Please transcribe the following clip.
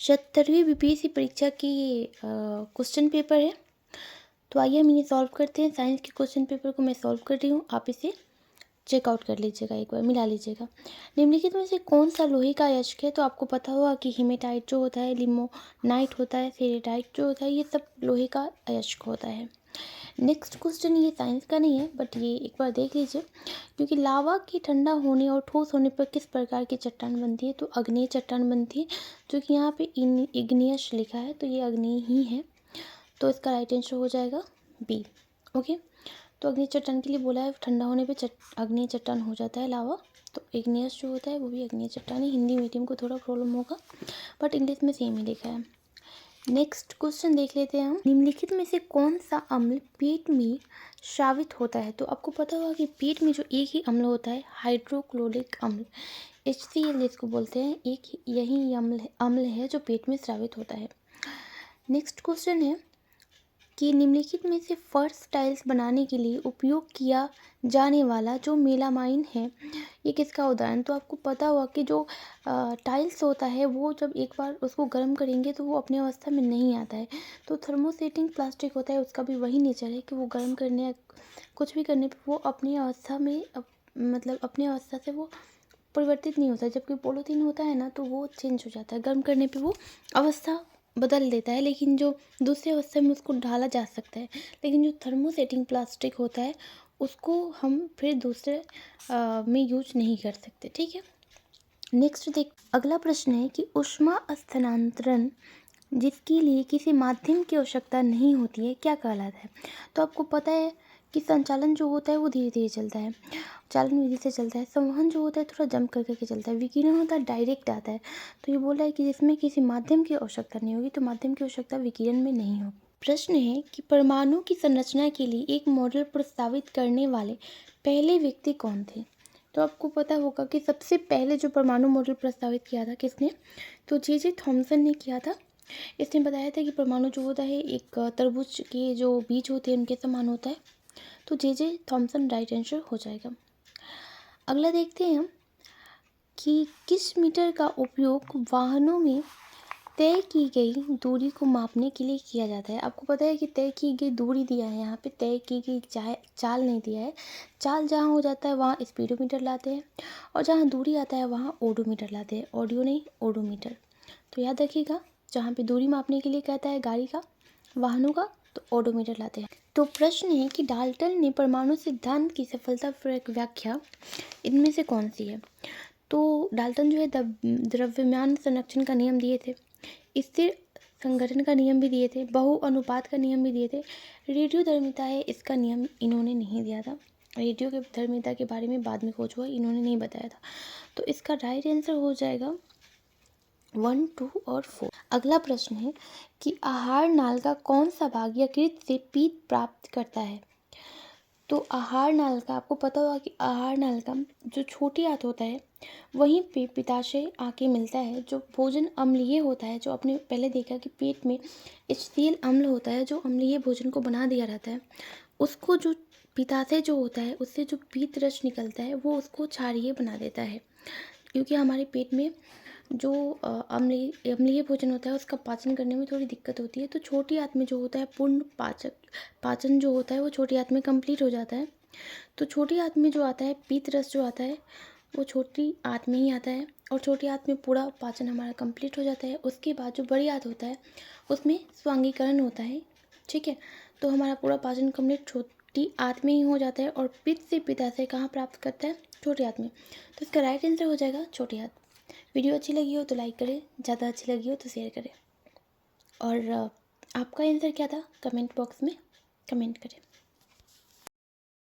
70वीं BPSC परीक्षा की question paper है। तो आइए हम इन्हें सॉल्व करते हैं। साइंस के क्वेश्चन पेपर को मैं सॉल्व कर रही हूँ, आप इसे चेकआउट कर लीजिएगा, एक बार मिला लीजिएगा। निम्नलिखित में से कौन सा लोहे का अयस्क है? तो आपको पता होगा कि हेमेटाइट जो होता है, लिमोनाइट होता है, फेरेटाइट जो होता है, ये सब लोहे का अयस्क होता है। नेक्स्ट क्वेश्चन ये साइंस का नहीं है, बट ये एक बार देख लीजिए। क्योंकि लावा के ठंडा होने और ठोस होने पर किस प्रकार की चट्टान बनती है? तो अग्नेय चट्टान बनती है। जो कि यहाँ पे इग्नियस लिखा है, तो ये अग्नेय ही है। तो इसका राइट आंसर हो जाएगा बी। ओके, तो अग्नि चट्टान के लिए बोला है, ठंडा होने पे अग्नि चट्टान हो जाता है लावा। तो इग्नियस जो होता है वो भी अग्नि चट्टान है। हिंदी मीडियम को थोड़ा प्रॉब्लम होगा, बट इंग्लिश में सेम ही लिखा है। नेक्स्ट क्वेश्चन देख लेते हैं हम। निम्नलिखित में से कौन सा अम्ल पेट में स्रावित होता है? तो आपको पता होगा कि पेट में जो एक ही अम्ल होता है, हाइड्रोक्लोरिक अम्ल, HCl जिसको बोलते हैं, एक यही अम्ल है जो पेट में स्रावित होता है। नेक्स्ट क्वेश्चन है कि निम्नलिखित में से फर्श टाइल्स बनाने के लिए उपयोग किया जाने वाला जो मेलामाइन है, ये किसका उदाहरण? तो आपको पता होगा कि जो टाइल्स होता है वो जब एक बार उसको गर्म करेंगे तो वो अपनी अवस्था में नहीं आता है। तो थर्मोसेटिंग प्लास्टिक होता है, उसका भी वही नेचर है कि वो गर्म करने या कुछ भी करने पर वो अपनी अवस्था में मतलब अपनी अवस्था से वो परिवर्तित नहीं होता है। जबकि पॉलीथीन होता है ना, तो वो चेंज हो जाता है, गर्म करने पे वो अवस्था बदल देता है, लेकिन जो दूसरी अवस्था में उसको ढाला जा सकता है। लेकिन जो थर्मोसेटिंग प्लास्टिक होता है उसको हम फिर दूसरे में यूज नहीं कर सकते। ठीक है, नेक्स्ट देख, अगला प्रश्न है कि ऊष्मा स्थानांतरण जिसके लिए किसी माध्यम की आवश्यकता नहीं होती है क्या कहलाता है? तो आपको पता है कि संचालन जो होता है वो धीरे धीरे चलता है, चालन विधि से चलता है। संवहन जो होता है थोड़ा जंप कर करके चलता है। विकिरण होता है डायरेक्ट आता है। तो ये बोल रहा है कि जिसमें किसी माध्यम की आवश्यकता नहीं होगी, तो माध्यम की आवश्यकता विकिरण में नहीं होगी। प्रश्न है कि परमाणु की संरचना के लिए एक मॉडल प्रस्तावित करने वाले पहले व्यक्ति कौन थे? तो आपको पता होगा कि सबसे पहले जो परमाणु मॉडल प्रस्तावित किया था किसने? तो जे थॉमसन ने किया था। इसने बताया था कि परमाणु जो होता है एक तरबूज के जो बीज होते हैं उनके समान होता है। तो जे थॉमसन राइट आंसर हो जाएगा। अगला देखते हैं हम कि किस मीटर का उपयोग वाहनों में तय की गई दूरी को मापने के लिए किया जाता है? आपको पता है कि तय की गई दूरी दिया है, यहाँ पे तय की गई चाल नहीं दिया है। चाल जहाँ हो जाता है वहाँ स्पीडोमीटर लाते हैं, और जहाँ दूरी आता है वहाँ ओडोमीटर लाते हैं। ऑडियो नहीं, ओडोमीटर। तो याद रखिएगा, जहाँ पे दूरी मापने के लिए कहता है गाड़ी का, वाहनों का, तो ओडोमीटर लाते हैं। तो प्रश्न है कि डाल्टन ने परमाणु सिद्धांत की सफलतापूर्वक व्याख्या इनमें से कौन सी है? तो डाल्टन जो है द्रव्यमान संरक्षण का नियम दिए थे, स्थिर संगठन का नियम भी दिए थे, बहु अनुपात का नियम भी दिए थे। रेडियो धर्मिता है, इसका नियम इन्होंने नहीं दिया था। रेडियो के धर्मिता के बारे में बाद में खोज हुआ, इन्होंने नहीं बताया था। तो इसका राइट आंसर हो जाएगा 1, 2 और 4। अगला प्रश्न है कि आहार नाल का कौन सा भाग यकृत से पीत प्राप्त करता है? तो आहार नाल का आपको पता होगा कि आहार नाल का जो छोटी आंत होता है वहीं पे पित्ताशय आके मिलता है। जो भोजन अम्लीय होता है, जो आपने पहले देखा कि पेट में HCl अम्ल होता है जो अम्लीय भोजन को बना दिया रहता है, उसको जो पित्ताशय जो होता है उससे जो पीत रस निकलता है वो उसको क्षारीय बना देता है। क्योंकि हमारे पेट में जो अम्लीय भोजन होता है उसका पाचन करने में थोड़ी दिक्कत होती है। तो छोटी आंत में जो होता है पूर्ण पाचन जो होता है वो छोटी आंत में कंप्लीट हो जाता है। तो छोटी आंत में जो आता है पीत रस जो आता है वो छोटी आंत में ही आता है, और छोटी आंत में पूरा पाचन हमारा कंप्लीट हो जाता है। उसके बाद जो बड़ी आंत होता है उसमें स्वांगीकरण होता है। ठीक है, तो हमारा पूरा पाचन कंप्लीट छोटी आंत में ही हो जाता है। और पित्त से पित्ताशय कहाँ प्राप्त करता है? छोटी आंत में। तो इसका राइट आंसर हो जाएगा छोटी आंत। वीडियो अच्छी लगी हो तो लाइक करें, ज़्यादा अच्छी लगी हो तो शेयर करें, और आपका आंसर क्या था कमेंट बॉक्स में कमेंट करें।